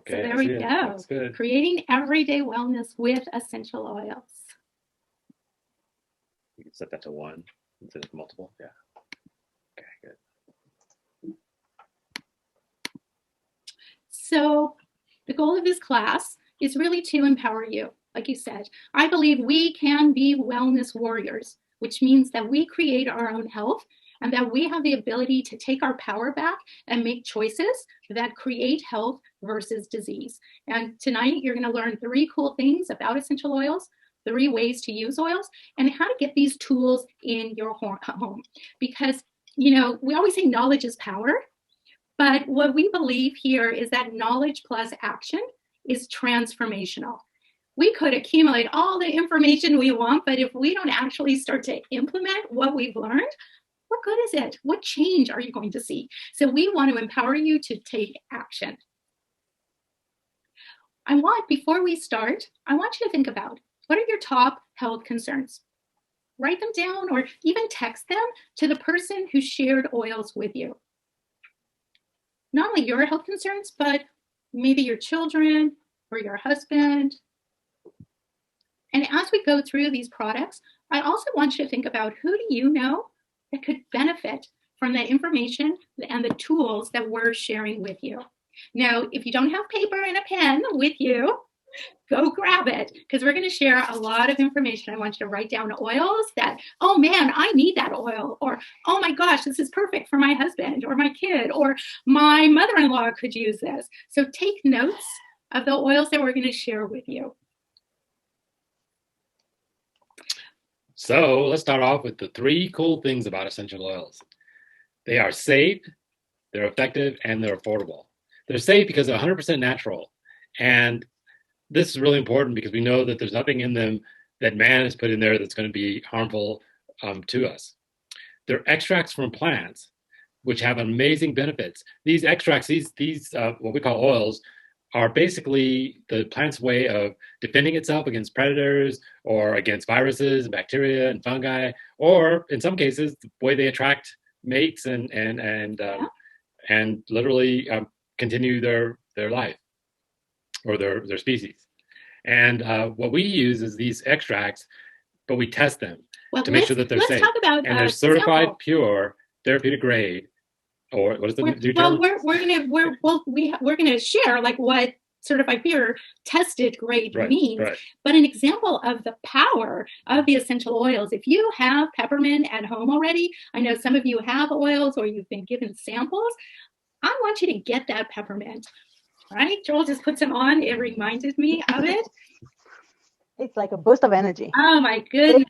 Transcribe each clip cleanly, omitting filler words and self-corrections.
Okay, so there we go. That's good. Creating everyday wellness with essential oils. You can set that to 1 instead of multiple. Yeah. Okay, good. So the goal of this class is really to empower you. Like you said, I believe we can be wellness warriors, which means that we create our own health and that we have the ability to take our power back and make choices that create health versus disease. And tonight, you're going to learn 3 cool things about essential oils, 3 ways to use oils, and how to get these tools in your home. Because, you know, we always say knowledge is power, but what we believe here is that knowledge plus action is transformational. We could accumulate all the information we want, but if we don't actually start to implement what we've learned, what good is it? What change are you going to see? So we want to empower you to take action. Before we start, I want you to think about, what are your top health concerns? Write them down or even text them to the person who shared oils with you. Not only your health concerns, but maybe your children or your husband. And as we go through these products, I also want you to think about, who do you know that could benefit from the information and the tools that we're sharing with you. Now, if you don't have paper and a pen with you, go grab it, because we're going to share a lot of information. I want you to write down oils that, oh man, I need that oil, or oh my gosh, this is perfect for my husband or my kid, or my mother-in-law could use this. So take notes of the oils that we're going to share with you. So let's start off with the 3 cool things about essential oils. They are safe, they're effective, and they're affordable. They're safe because they're 100% natural. And this is really important because we know that there's nothing in them that man has put in there that's going to be harmful to us. They're extracts from plants, which have amazing benefits. These extracts, these what we call oils, are basically the plant's way of defending itself against predators or against viruses, bacteria, and fungi, or in some cases, the way they attract mates and literally continue their life or their species. And what we use is these extracts, but we test them to make sure that they're safe. Let's talk about and they're certified pure, therapeutic grade. Or what is the we're gonna share like what certified pure tested grade means. Right. But an example of the power of the essential oils, if you have peppermint at home already, I know some of you have oils or you've been given samples, I want you to get that peppermint. Right? Joel just put some on. It reminded me of it. It's like a boost of energy. Oh my goodness.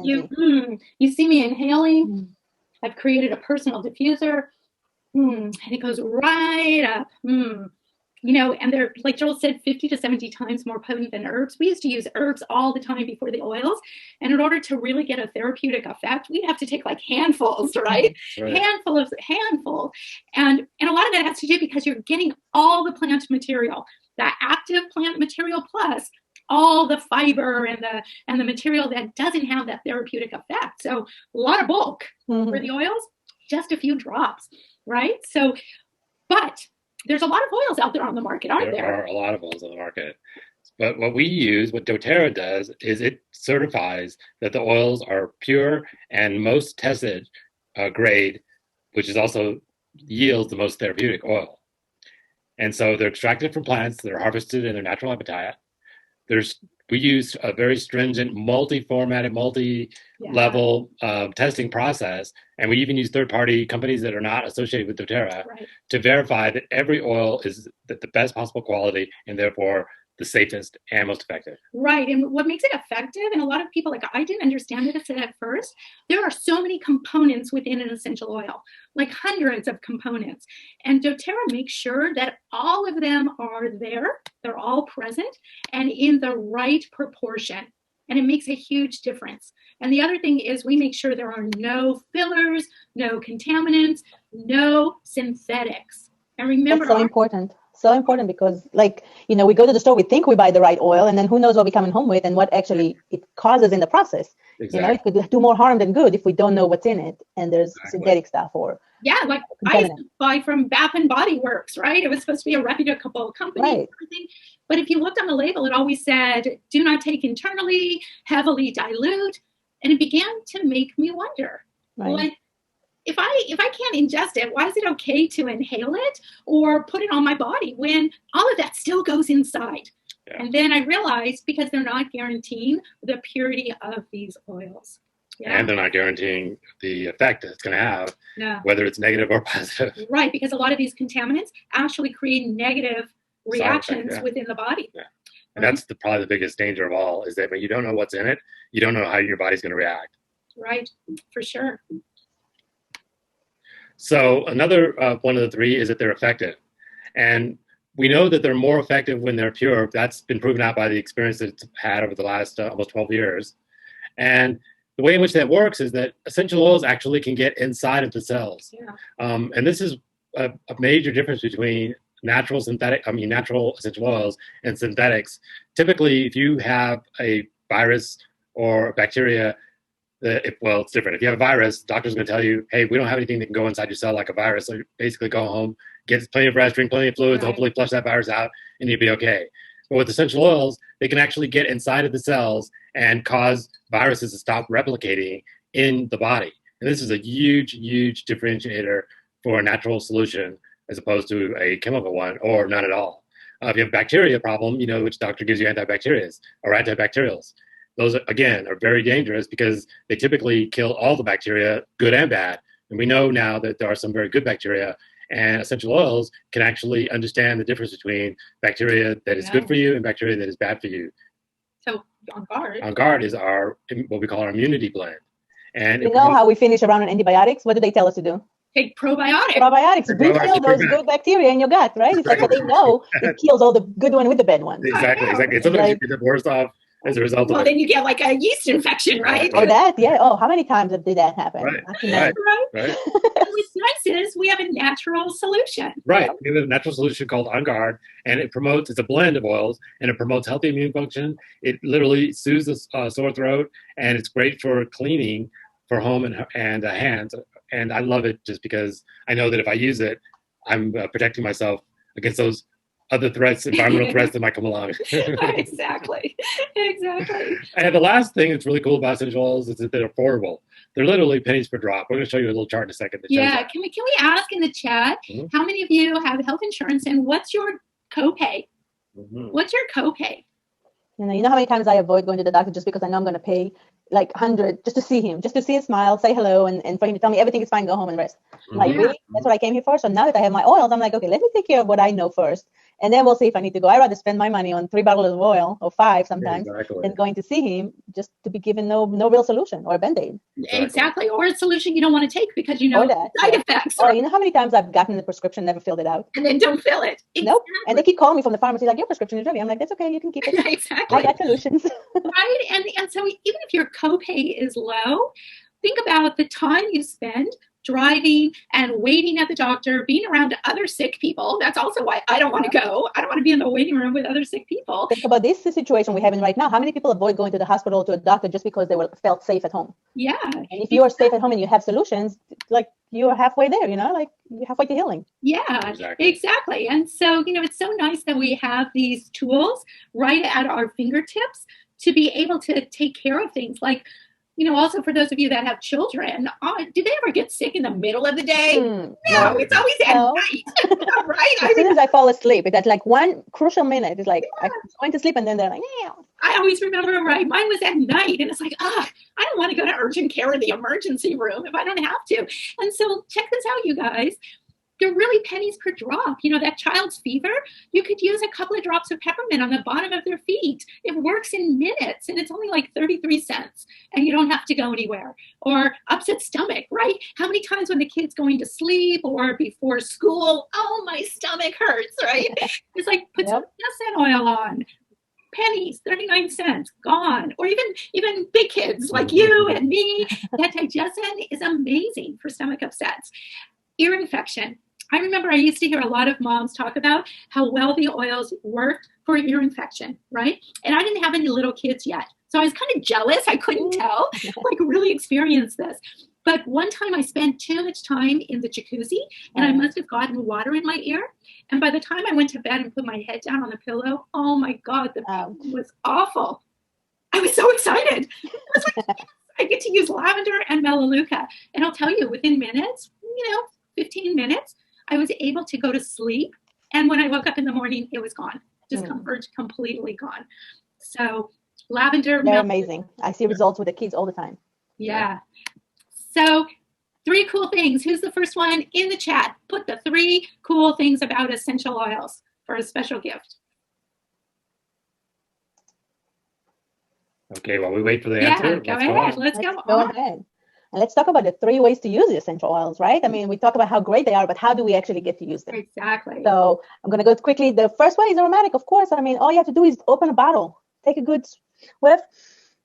You see me inhaling. I've created a personal diffuser. And it goes right up. You know, and they're, like Joel said, 50 to 70 times more potent than herbs. We used to use herbs all the time before the oils. And in order to really get a therapeutic effect, we'd have to take like handfuls, right? Handfuls. And a lot of that has to do because you're getting all the plant material, the active plant material plus all the fiber and the material that doesn't have that therapeutic effect. So a lot of bulk for the oils, just a few drops, right? So, but there's a lot of oils out there on the market, aren't there? There are a lot of oils on the market. But what we use, what doTERRA does, is it certifies that the oils are pure and most tested grade, which is also yields the most therapeutic oil. And so they're extracted from plants that are harvested in their natural habitat. We use a very stringent, multi-formatted, multi-level testing process, and we even use third-party companies that are not associated with doTERRA to verify that every oil is the best possible quality and therefore the safest and most effective. Right, and what makes it effective, and a lot of people, like I didn't understand it at first, there are so many components within an essential oil, like hundreds of components. And doTERRA makes sure that all of them are there, they're all present, and in the right proportion. And it makes a huge difference. And the other thing is we make sure there are no fillers, no contaminants, no synthetics. And remember, that's so important. so important because, like, we go to the store, we think we buy the right oil, and then who knows what we're coming home with and what actually it causes in the process. Exactly. It could do more harm than good if we don't know what's in it, and there's synthetic stuff or like I used to buy from Bath and Body Works, right? It was supposed to be a reputable company and everything. But if you looked on the label, it always said, do not take internally, heavily dilute. And it began to make me wonder, well, if I can't ingest it, why is it okay to inhale it or put it on my body when all of that still goes inside? Yeah. And then I realized because they're not guaranteeing the purity of these oils. Yeah. And they're not guaranteeing the effect that it's going to have, whether it's negative or positive. Right, because a lot of these contaminants actually create negative reactions within the body. Yeah. And that's probably the biggest danger of all, is that when you don't know what's in it, you don't know how your body's going to react. Right, for sure. So another one of the three is that they're effective. And we know that they're more effective when they're pure. That's been proven out by the experience that it's had over the last almost 12 years. And the way in which that works is that essential oils actually can get inside of the cells. Yeah. And this is a major difference between natural essential oils and synthetics. Typically, if you have a virus or a bacteria, it's different. If you have a virus, the doctor's going to tell you, hey, we don't have anything that can go inside your cell like a virus. So you basically go home, get plenty of rest, drink plenty of fluids, hopefully flush that virus out, and you'll be okay. But with essential oils, they can actually get inside of the cells and cause viruses to stop replicating in the body. And this is a huge, huge differentiator for a natural solution as opposed to a chemical one or none at all. If you have a bacteria problem, which doctor gives you antibacterials or antibacterials. Those, again, are very dangerous because they typically kill all the bacteria, good and bad. And we know now that there are some very good bacteria, and essential oils can actually understand the difference between bacteria that is good for you and bacteria that is bad for you. So On Guard. On Guard is what we call our immunity blend. And how we finish around on antibiotics? What do they tell us to do? Take probiotics. We kill those good bacteria in your gut, right? It's like what they know. It kills all the good one with the bad ones. Exactly. Sometimes you get worse off as a result of it. Then you get like a yeast infection, right? Or that, Oh, how many times did that happen? Right. And what's nice is we have a natural solution. Right. We have a natural solution called On Guard, and it's a blend of oils, and it promotes healthy immune function. It literally soothes the sore throat, and it's great for cleaning for home and hands. And I love it just because I know that if I use it, I'm protecting myself against those other threats, environmental threats that might come along. Exactly. And the last thing that's really cool about essential oils is that they're affordable. They're literally pennies per drop. We're going to show you a little chart in a second. Can we ask in the chat, how many of you have health insurance and what's your copay? What's your copay? You know how many times I avoid going to the doctor just because I know I'm going to pay like $100 just to see him, just to see his smile, say hello, and for him to tell me everything is fine, go home and rest. Like, really? That's what I came here for? So now that I have my oils, I'm like, okay, let me take care of what I know first. And then we'll see if I need to go. I'd rather spend my money on 3 bottles of oil, or 5 sometimes, than going to see him just to be given no real solution or a Band-Aid. Exactly. Or a solution you don't want to take because you know side effects. Or you know how many times I've gotten the prescription, never filled it out? And then don't fill it. Exactly. Nope. And they keep calling me from the pharmacy like, your prescription is ready. I'm like, that's okay, you can keep it. Exactly. I got solutions. Right. And so even if your copay is low, think about the time you spend driving and waiting at the doctor, being around other sick people. That's also why I don't want to go. I don't want to be in the waiting room with other sick people. Think about this situation we're having right now. How many people avoid going to the hospital to a doctor just because they felt safe at home? Yeah. And if you are safe at home and you have solutions, like you're halfway there, like you're halfway to healing. Yeah, exactly. And so, it's so nice that we have these tools right at our fingertips to be able to take care of things like, also for those of you that have children, do they ever get sick in the middle of the day? No, it's always at night, right? As soon as I fall asleep, it's like one crucial minute. It's like I'm going to sleep, and then they're like, I always remember, mine was at night, and it's like, I don't want to go to urgent care in the emergency room if I don't have to. And so check this out, you guys. They're really pennies per drop. That child's fever, you could use a couple of drops of peppermint on the bottom of their feet. It works in minutes, and it's only like 33 cents, and you don't have to go anywhere. Or upset stomach, right? How many times when the kid's going to sleep or before school, my stomach hurts, right? It's like, put some ginseng oil on. Pennies, 39 cents, gone. Or even big kids like you and me. That digestion is amazing for stomach upsets. Ear infection. I remember I used to hear a lot of moms talk about how well the oils worked for ear infection, right? And I didn't have any little kids yet. So I was kind of jealous. I couldn't tell, like really experience this. But one time I spent too much time in the jacuzzi and I must have gotten water in my ear. And by the time I went to bed and put my head down on the pillow, oh my God, the pain was awful. I was so excited. I was like, yes, I get to use lavender and melaleuca. And I'll tell you, within minutes, 15 minutes, I was able to go to sleep. And when I woke up in the morning, it was gone. Discomfort completely gone. So lavender. They're amazing. I see results with the kids all the time. Yeah. So 3 cool things. Who's the first one in the chat? Put the 3 cool things about essential oils for a special gift. Okay, while we wait for the answer, go ahead. Let's go ahead. And let's talk about the 3 ways to use the essential oils, right? I mean, we talk about how great they are, but how do we actually get to use them? Exactly. So I'm going to go quickly. The first one is aromatic, of course. I mean, all you have to do is open a bottle, take a good whiff.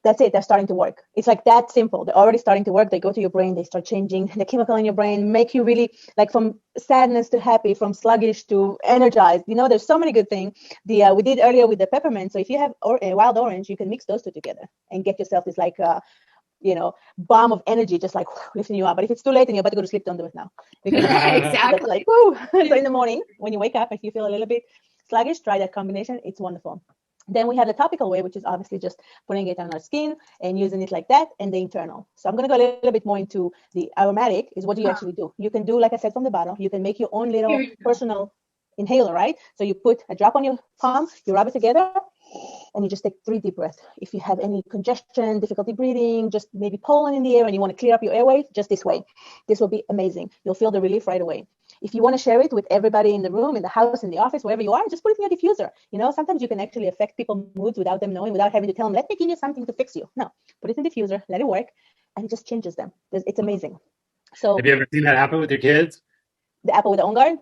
That's it. They're starting to work. It's like that simple. They're already starting to work. They go to your brain. They start changing the chemical in your brain, make you really like from sadness to happy, from sluggish to energized. There's so many good things. We did earlier with the peppermint. So if you have a wild orange, you can mix those 2 together and get yourself this like bomb of energy, just like lifting you up. But if it's too late and you're about to go to sleep, don't do it now. Because exactly. Like, woo. So in the morning, when you wake up, if you feel a little bit sluggish, try that combination. It's wonderful. Then we have the topical way, which is obviously just putting it on our skin and using it like that, and the internal. So I'm going to go a little bit more into the aromatic is what do you actually do. You can do, like I said, from the bottle, you can make your own little personal inhaler, right? So you put a drop on your palm, you rub it together, and you just take 3 deep breaths. If you have any congestion, difficulty breathing, just maybe pollen in the air and you want to clear up your airway, just this way. This will be amazing. You'll feel the relief right away. If you want to share it with everybody in the room, in the house, in the office, wherever you are, just put it in your diffuser. Sometimes you can actually affect people's moods without them knowing, without having to tell them, let me give you something to fix you. No, put it in the diffuser, let it work, and it just changes them. It's amazing. So, have you ever seen that happen with your kids? The apple with the On Guard?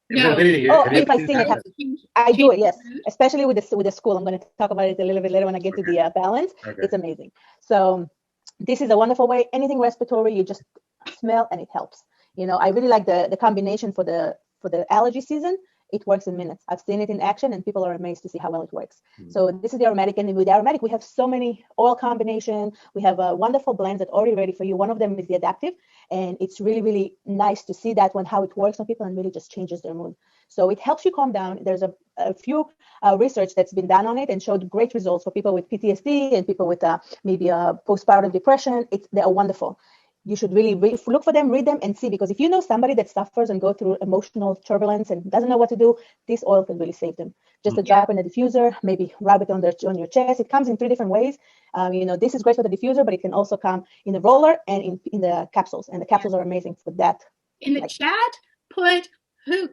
No. If I've seen it happen, I do it, yes. Especially with the school. I'm going to talk about it a little bit later when I get to the balance. Okay. It's amazing. So this is a wonderful way. Anything respiratory, you just smell and it helps. I really like the combination for the allergy season. It works in minutes. I've seen it in action and people are amazed to see how well it works. Mm-hmm. So this is the aromatic, and with the aromatic, we have so many oil combination. We have wonderful blends that are already ready for you. One of them is the adaptive, and it's really, really nice to see that how it works on people and really just changes their mood. So it helps you calm down. There's a few research that's been done on it and showed great results for people with PTSD and people with maybe postpartum depression. They are wonderful. You should really look for them, read them, and see, because if you know somebody that suffers and go through emotional turbulence and doesn't know what to do, this oil can really save them. Just a drop in the diffuser, maybe rub it on your chest. It comes in 3 different ways. This is great for the diffuser, but it can also come in the roller and in the capsules, and the capsules are amazing for that. In the chat,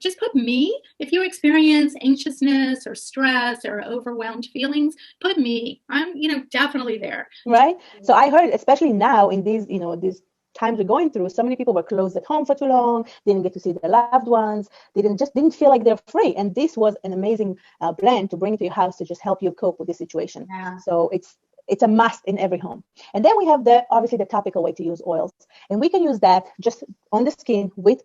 just put me. If you experience anxiousness or stress or overwhelmed feelings, put me. I'm, definitely there. Right. So I heard, especially now in these times we're going through, so many people were closed at home for too long, didn't get to see their loved ones, didn't feel like they're free. And this was an amazing blend to bring to your house to just help you cope with this situation. Yeah. So it's a must in every home. And then we have obviously the topical way to use oils. And we can use that just on the skin with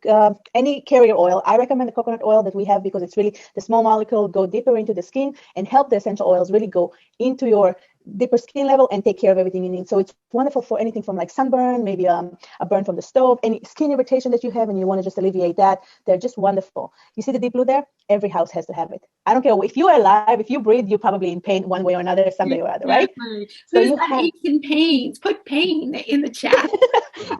any carrier oil. I recommend the coconut oil that we have because it's really the small molecule go deeper into the skin and help the essential oils really go into your deeper skin level and take care of everything you need. So it's wonderful for anything from like sunburn, maybe a burn from the stove, any skin irritation that you have and you want to just alleviate that. They're just wonderful. You see the deep blue there? Every house has to have it. I don't care if you are alive, if you breathe, you're probably in pain one way or another, someday or other, right? So you have aches and pains. Put pain in the chat.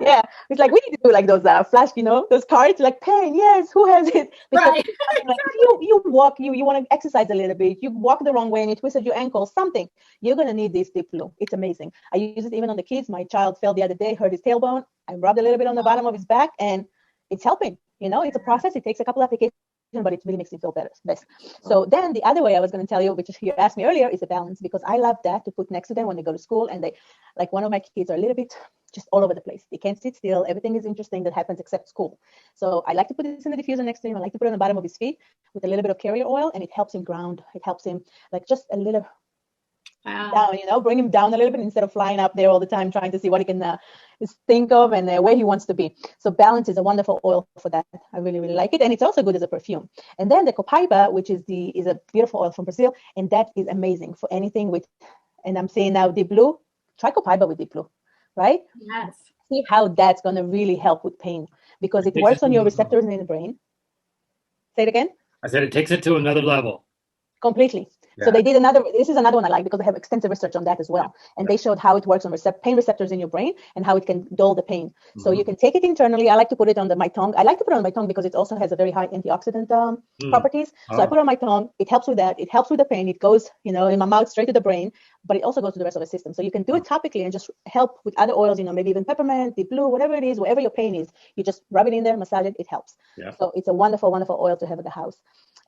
Yeah, it's like we need to do like those flash, those cards, like pain. Yes, who has it? Because right. Like you walk, you want to exercise a little bit. You walk the wrong way and you twisted your ankle, something. You're gonna need this deep blue. It's amazing. I use it even on the kids. My child fell the other day, hurt his tailbone. I rubbed a little bit on the bottom of his back, and it's helping. It's a process. It takes a couple applications, but it really makes you feel better. Best. So then the other way I was going to tell you, which you asked me earlier, is the balance, because I love that to put next to them when they go to school, and they, like one of my kids are a little bit just all over the place. They can't sit still. Everything is interesting that happens except school. So I like to put this in the diffuser next to him. I like to put it on the bottom of his feet with a little bit of carrier oil, and it helps him ground. It helps him like just a little Wow. down, bring him down a little bit instead of flying up there all the time trying to see what he can think of and where he wants to be. So balance is a wonderful oil for that. I really, really like it. And it's also good as a perfume. And then the copaiba, which is a beautiful oil from Brazil, and that is amazing for anything with, and I'm saying now Deep Blue, try copaiba with Deep Blue, right? Yes. See how that's going to really help with pain because it works on your receptors in the brain. Say it again. I said it takes it to another level. Completely. Yeah. So they did this is another one I like because they have extensive research on that as well. And they showed how it works on pain receptors in your brain and how it can dull the pain. So you can take it internally. I like to put it on my tongue. I like to put it on my tongue because it also has a very high antioxidant properties. So I put it on my tongue. It helps with that. It helps with the pain. It goes, in my mouth straight to the brain, but it also goes to the rest of the system. So you can do it topically and just help with other oils, maybe even peppermint, Deep Blue, whatever it is, wherever your pain is, you just rub it in there, massage it, it helps. Yeah. So it's a wonderful, wonderful oil to have at the house.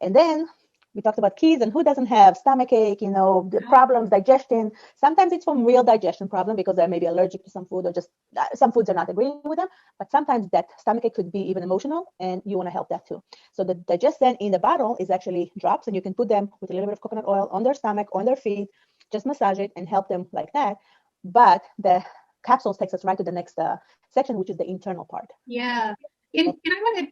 And then we talked about keys and who doesn't have stomach ache, the problems, digestion. Sometimes it's from real digestion problem because they're maybe allergic to some food or just some foods are not agreeing with them. But sometimes that stomach ache could be even emotional and you want to help that too. So the Digestion in the bottle is actually drops and you can put them with a little bit of coconut oil on their stomach, on their feet, just massage it and help them like that. But the capsules takes us right to the next section, which is the internal part. Yeah. And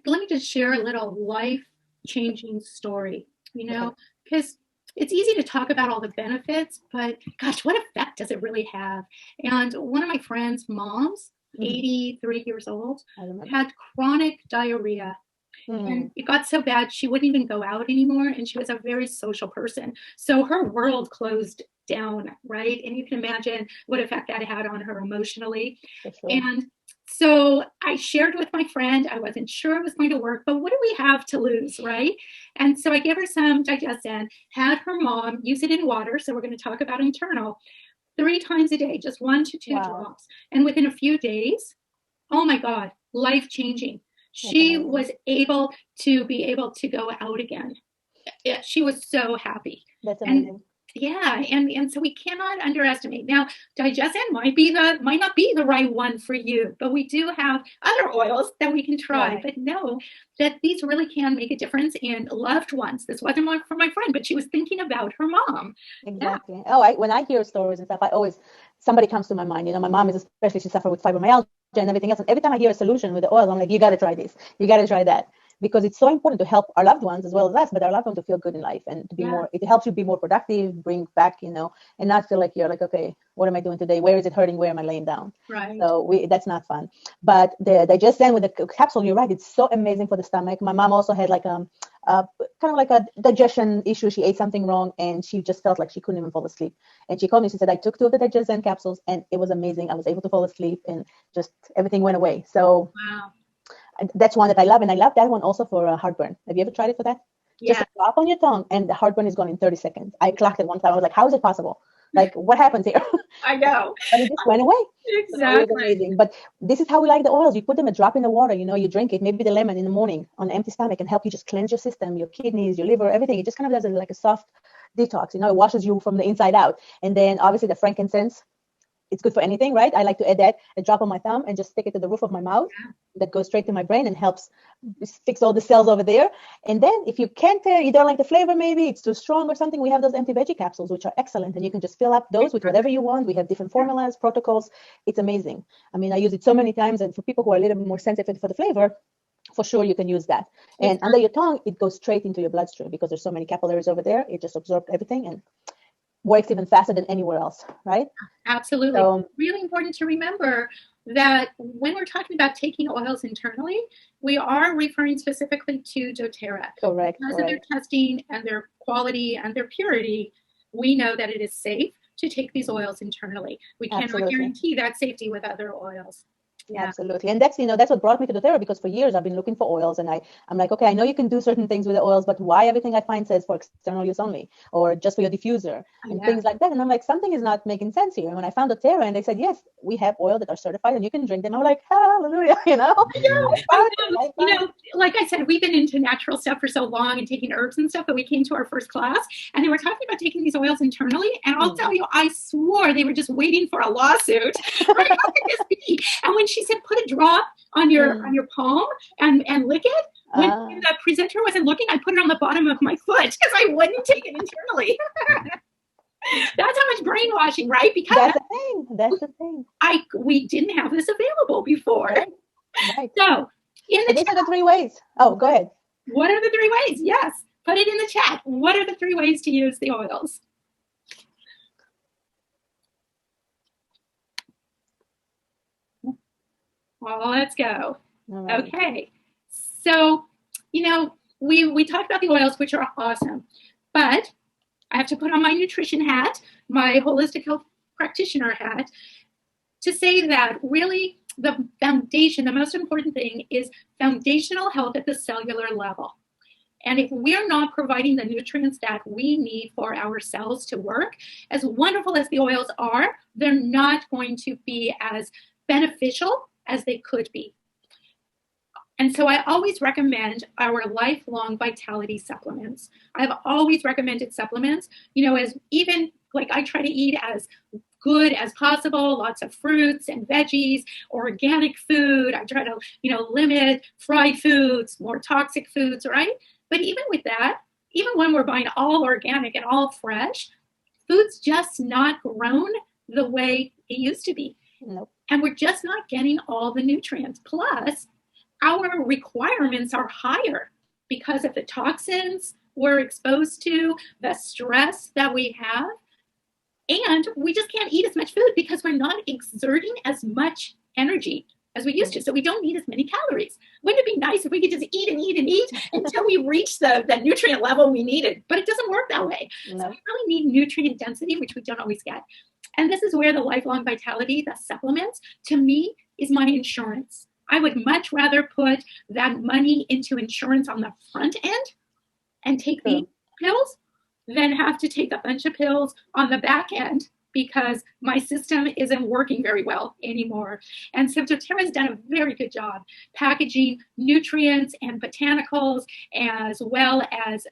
let me just share a little life-changing story. Because it's easy to talk about all the benefits, but gosh, what effect does it really have? And one of my friend's moms, 83 years old, had chronic diarrhea. And it got so bad, she wouldn't even go out anymore. And she was a very social person. So her world closed down, right? And you can imagine what effect that had on her emotionally. Sure. And so I shared with my friend, I wasn't sure it was going to work, but what do we have to lose, right? And so I gave her some Digestion, had her mom use it in water. So we're going to talk about internal 3 times a day, just 1 to 2 drops. And within a few days, oh my God, life-changing. She was able to go out again. Yeah, she was so happy. That's amazing. And so we cannot underestimate. Now, Digestion might not be the right one for you, but we do have other oils that we can try. Right. But know that these really can make a difference in loved ones. This wasn't one for my friend, but she was thinking about her mom. Exactly. Yeah. When I hear stories and stuff, somebody comes to my mind. My mom is especially, she suffered with fibromyalgia and everything else. And every time I hear a solution with the oil, I'm like, you got to try this. You got to try that. Because it's so important to help our loved ones as well as us, but our loved ones to feel good in life and to be more, it helps you be more productive, bring back, and not feel like you're like, okay, what am I doing today? Where is it hurting? Where am I laying down? Right. So that's not fun. But the Digestion with the capsule, you're right, it's so amazing for the stomach. My mom also had kind of like a digestion issue. She ate something wrong and she just felt like she couldn't even fall asleep. And she called me, she said, I took 2 of the Digestion capsules and it was amazing. I was able to fall asleep and just everything went away. So wow. That's one that I love. And I love that one also for heartburn. Have you ever tried it for that? Yeah. Just a drop on your tongue and the heartburn is gone in 30 seconds. I clocked it one time. I was like, how is it possible? Like, what happens here? I know. And it just went away. Exactly. So it was amazing. But this is how we like the oils. You put them a drop in the water, you drink it, maybe the lemon in the morning on an empty stomach and help you just cleanse your system, your kidneys, your liver, everything. It just kind of does like a soft detox, it washes you from the inside out. And then obviously the frankincense, it's good for anything, right? I like to add that, a drop on my thumb and just stick it to the roof of my mouth. That goes straight to my brain and helps fix all the cells over there. And then if you can't, you don't like the flavor, maybe it's too strong or something, we have those anti-veggie capsules, which are excellent. And you can just fill up those with whatever you want. We have different formulas, protocols. It's amazing. I mean, I use it so many times. And for people who are a little bit more sensitive for the flavor, for sure you can use that. And under your tongue, it goes straight into your bloodstream because there's so many capillaries over there. It just absorbs everything and works even faster than anywhere else, right? Absolutely. Really important to remember that when we're talking about taking oils internally, we are referring specifically to doTERRA. Correct. Because of their testing and their quality and their purity, we know that it is safe to take these oils internally. We cannot guarantee that safety with other oils. Yeah. Absolutely. And that's what brought me to doTERRA, because for years I've been looking for oils and I'm like, okay, I know you can do certain things with the oils, but why everything I find says for external use only or just for your diffuser and things like that. And I'm like, something is not making sense here. And when I found doTERRA and they said, yes, we have oil that are certified and you can drink them, I'm like, hallelujah, I know. Like I said, we've been into natural stuff for so long and taking herbs and stuff, but we came to our first class and they were talking about taking these oils internally. And I'll tell you, I swore they were just waiting for a lawsuit. Like, how could this be? And when she said, put a drop on your palm and lick it, when the presenter wasn't looking, I put it on the bottom of my foot because I wouldn't take it internally. That's how much brainwashing, right? Because That's the thing. That's the thing. we didn't have this available before. Right. Right. So in the These chat, are the 3 ways. Oh, go ahead. what are the 3 ways? Yes, put it in the chat. What are the 3 ways to use the oils? Well, let's go. Right. Okay. So, we talked about the oils, which are awesome, but I have to put on my nutrition hat, my holistic health practitioner hat, to say that really the foundation, the most important thing is foundational health at the cellular level. And if we're not providing the nutrients that we need for our cells to work, as wonderful as the oils are, they're not going to be as beneficial as they could be. And so I always recommend our lifelong vitality supplements. I've always recommended supplements, as even like I try to eat as good as possible, lots of fruits and veggies, organic food. I try to, limit fried foods, more toxic foods, right? But even with that, even when we're buying all organic and all fresh, food's just not grown the way it used to be. Nope. And we're just not getting all the nutrients. Plus, our requirements are higher because of the toxins we're exposed to, the stress that we have, and we just can't eat as much food because we're not exerting as much energy as we used to. So we don't need as many calories. Wouldn't it be nice if we could just eat and eat and eat until we reach the nutrient level we needed? But it doesn't work that way. No. So we really need nutrient density, which we don't always get. And this is where the lifelong vitality, the supplements, to me, is my insurance. I would much rather put that money into insurance on the front end and take these pills than have to take a bunch of pills on the back end because my system isn't working very well anymore. And so doTERRA has done a very good job packaging nutrients and botanicals as well as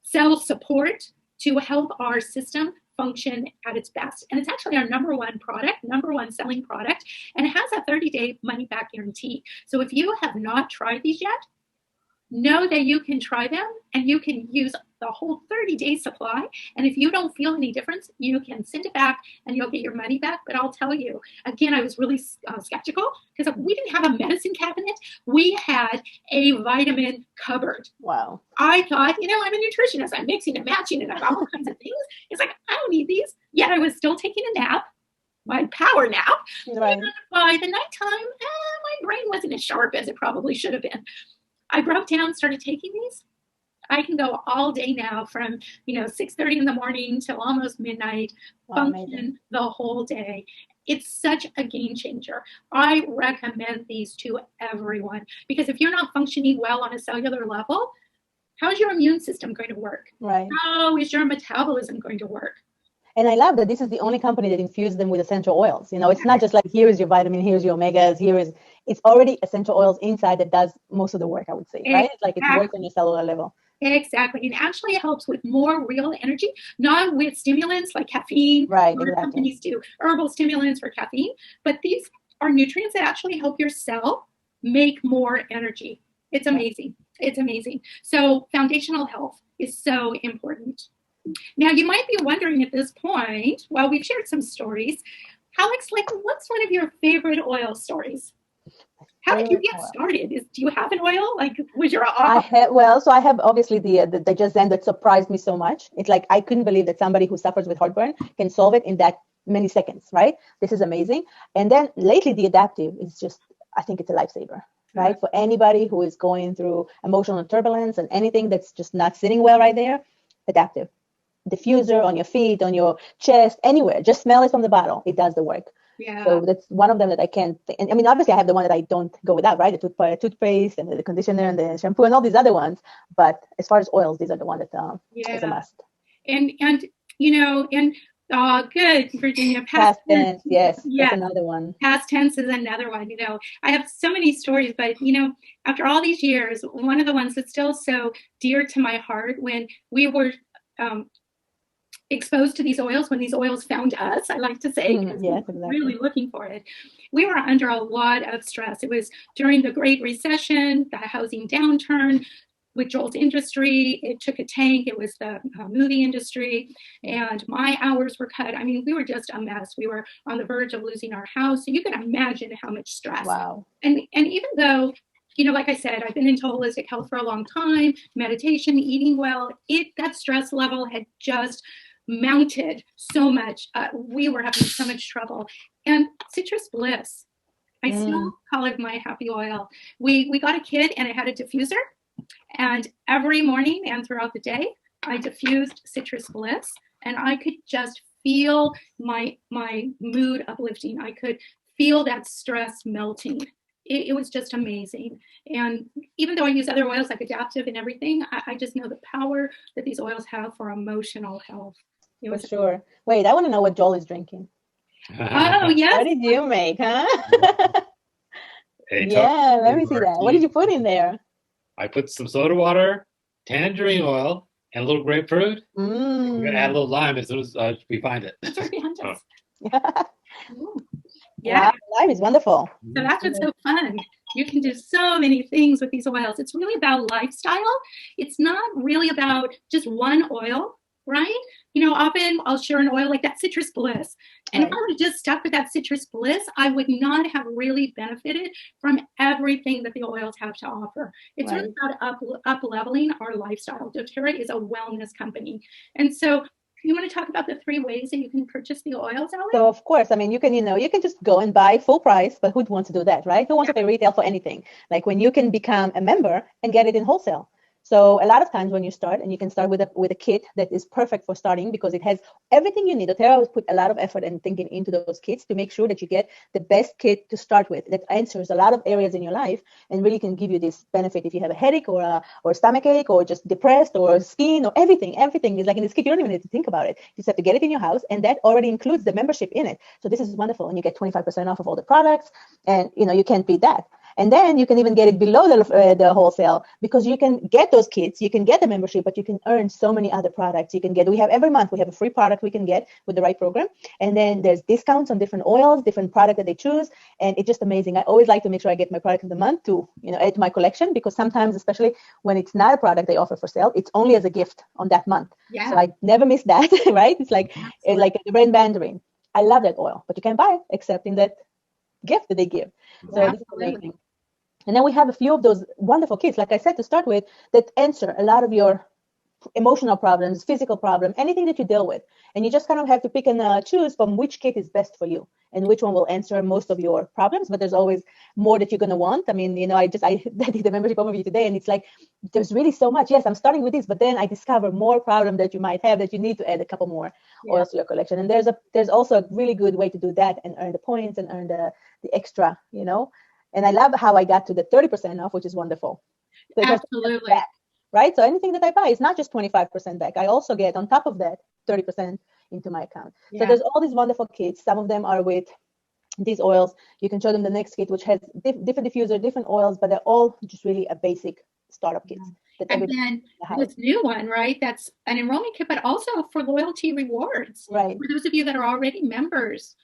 cell support to help our system function at its best. And it's actually our number one selling product, and it has a 30-day money-back guarantee. So if you have not tried these yet, know that you can try them and you can use the whole 30-day supply. And if you don't feel any difference, you can send it back and you'll get your money back. But I'll tell you, again, I was really skeptical because we didn't have a medicine cabinet. We had a vitamin cupboard. Wow. I thought, I'm a nutritionist. I'm mixing and matching and I have all kinds of things. It's like, I don't need these. Yet I was still taking a nap, my power nap. Right. And by the nighttime, my brain wasn't as sharp as it probably should have been. I broke down, started taking these. I can go all day now from, 6:30 in the morning till almost midnight, function the whole day. It's such a game changer. I recommend these to everyone because if you're not functioning well on a cellular level, how's your immune system going to work? Right. How is your metabolism going to work? And I love that this is the only company that infused them with essential oils. It's not just like, here is your vitamin, here's your omegas, it's already essential oils inside that does most of the work, I would say, right? It's like it works on your cellular level. Exactly. And actually it helps with more real energy, not with stimulants like caffeine. Right, Other exactly. companies do herbal stimulants for caffeine, but these are nutrients that actually help your cell make more energy. It's amazing. It's amazing. So foundational health is so important. Now, you might be wondering at this point, well, we've shared some stories. Alex, what's one of your favorite oil stories? How did you get started? Do you have an oil? Was your I have obviously the Digestion that surprised me so much. It's like I couldn't believe that somebody who suffers with heartburn can solve it in that many seconds, right? This is amazing. And then lately the Adaptive is just, I think it's a lifesaver, right? For anybody who is going through emotional turbulence and anything that's just not sitting well right there, Adaptive. Diffuser on your feet, on your chest, anywhere. Just smell it from the bottle. It does the work. Yeah. So that's one of them that I can't. And I mean, obviously, I have the one that I don't go without, right? The toothpaste and the conditioner and the shampoo and all these other ones. But as far as oils, these are the one that is a must. And good, Virginia. Past tense, yes, that's another one. Past tense is another one. I have so many stories, but after all these years, one of the ones that's still so dear to my heart when we were exposed to these oils, when these oils found us, I like to say, because we were really looking for it. We were under a lot of stress. It was during the Great Recession, the housing downturn, with Joel's industry, it took a tank. It was the movie industry, and my hours were cut. I mean, we were just a mess. We were on the verge of losing our house. So you can imagine how much stress. Wow. And even though, you know, like I said, I've been into holistic health for a long time, meditation, eating well, that stress level had just mounted so much. We were having so much trouble. And citrus bliss, I still call it my happy oil. We got a kit and it had a diffuser. And every morning and throughout the day, I diffused citrus bliss, and I could just feel my mood uplifting. I could feel that stress melting. It was just amazing. And even though I use other oils like Adaptive and everything, I just know the power that these oils have for emotional health. For sure. Wait, I want to know what Joel is drinking. Oh, yes. What did you make, huh? Hey, Yeah, let me see that. What did you put in there? I put some soda water, tangerine oil, and a little grapefruit. We're going to add a little lime as soon as we find it. It's right behind us. Yeah, wow, lime is wonderful. So that's what's so fun. You can do so many things with these oils. It's really about lifestyle. It's not really about just one oil, right? You know, often I'll share an oil like that citrus bliss. And if I would have just stuck with that citrus bliss, I would not have really benefited from everything that the oils have to offer. It's really about up-leveling our lifestyle. doTERRA is a wellness company. And so you want to talk about the 3 ways that you can purchase the oils, Alex? So of course, I mean, you can just go and buy full price, but who wants to do that, right? Who wants to pay retail for anything? Like when you can become a member and get it in wholesale. So a lot of times when you start, and you can start with a kit that is perfect for starting because it has everything you need. doTERRA has put a lot of effort and thinking into those kits to make sure that you get the best kit to start with that answers a lot of areas in your life and really can give you this benefit if you have a headache or a stomach ache or just depressed or skin or everything. Everything is like in this kit. You don't even need to think about it. You just have to get it in your house, and that already includes the membership in it. So this is wonderful, and you get 25% off of all the products, and you can't beat that. And then you can even get it below the wholesale because you can get those kits, you can get the membership, but you can earn so many other products. We have every month, we have a free product we can get with the right program. And then there's discounts on different oils, different product that they choose. And it's just amazing. I always like to make sure I get my product of the month to, add to my collection, because sometimes, especially when it's not a product they offer for sale, it's only as a gift on that month. Yeah. So I never miss that, right? It's like the brand Mandarin. I love that oil, but you can't buy it except in that gift that they give. So this is amazing. And then we have a few of those wonderful kits, like I said, to start with, that answer a lot of your emotional problems, physical problem, anything that you deal with. And you just kind of have to pick and choose from which kit is best for you and which one will answer most of your problems. But there's always more that you're going to want. I mean, I did the membership overview today, and it's like, there's really so much. Yes, I'm starting with this, but then I discover more problems that you might have that you need to add a couple more oils to your collection. And there's also a really good way to do that and earn the points and earn the extra, And I love how I got to the 30% off, which is wonderful. Absolutely. Back, right? So anything that I buy is not just 25% back. I also get on top of that 30% into my account. Yeah. So there's all these wonderful kits. Some of them are with these oils. You can show them the next kit, which has different diffuser, different oils, but they're all just really a basic startup kits. And then this new one, right? That's an enrollment kit, but also for loyalty rewards. Right. For those of you that are already members.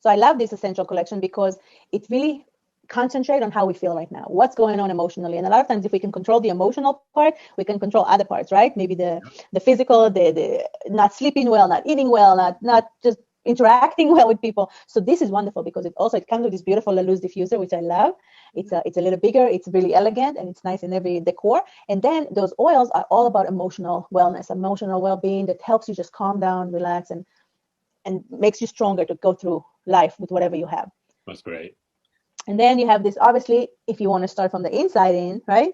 So I love this essential collection because it really concentrates on how we feel right now, what's going on emotionally. And a lot of times, if we can control the emotional part, we can control other parts, right? Maybe the physical, the not sleeping well, not eating well, not just interacting well with people. So this is wonderful because it comes with this beautiful loose diffuser, which I love. It's a little bigger, it's really elegant, and it's nice in every decor. And then those oils are all about emotional wellness, emotional well-being that helps you just calm down, relax, and makes you stronger to go through life with whatever you have. That's great. And then you have this, obviously, if you want to start from the inside in, right?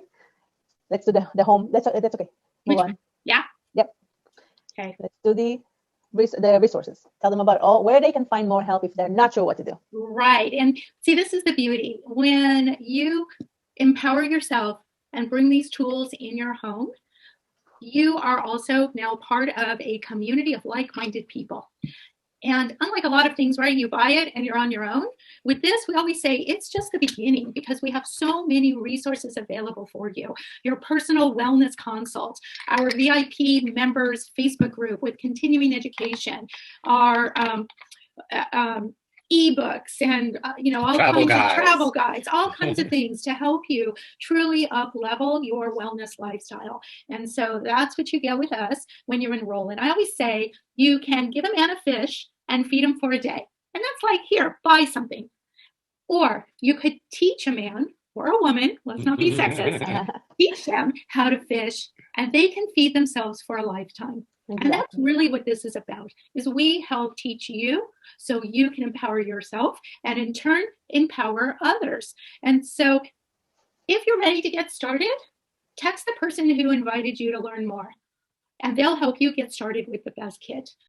Let's do the home. That's okay. Move on. Yeah. Yep. Okay. Let's do the resources. Tell them about where they can find more help if they're not sure what to do. Right. And see, this is the beauty. When you empower yourself and bring these tools in your home, you are also now part of a community of like-minded people. And unlike a lot of things, right, you buy it and you're on your own. With this, we always say it's just the beginning because we have so many resources available for you. Your personal wellness consults, our VIP members Facebook group with continuing education, our ebooks and all Travel kinds guides. of travel guides, all kinds of things to help you truly up level your wellness lifestyle. And so that's what you get with us when you enroll. And I always say you can give a man a fish and feed him for a day. And that's like, here, buy something. Or you could teach a man or a woman, let's not be sexist, teach them how to fish, and they can feed themselves for a lifetime. Exactly. And that's really what this is about, is we help teach you so you can empower yourself and in turn empower others. And so if you're ready to get started, text the person who invited you to learn more, and they'll help you get started with the best kit.